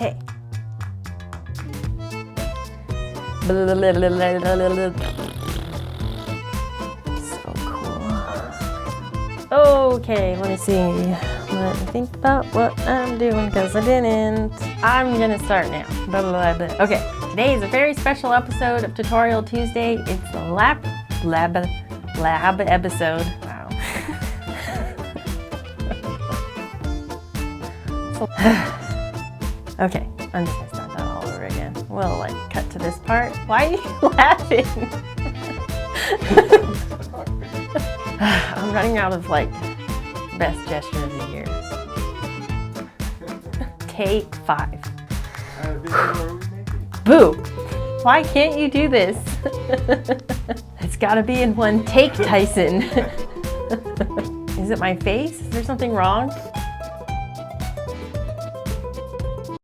Okay. So cool. Okay, let me see. Let me think about what I'm doing because I didn't. I'm gonna start now. Blah, blah, blah, blah. Okay, today is a very special episode of Tutorial Tuesday. It's the lab episode. Wow. Okay, I'm just gonna start that all over again. We'll like cut to this part. Why are you laughing? I'm running out of like best gesture of the year. Take 5. Boo! Why can't you do this? It's gotta be in one take, Tyson. Is it my face? Is there something wrong?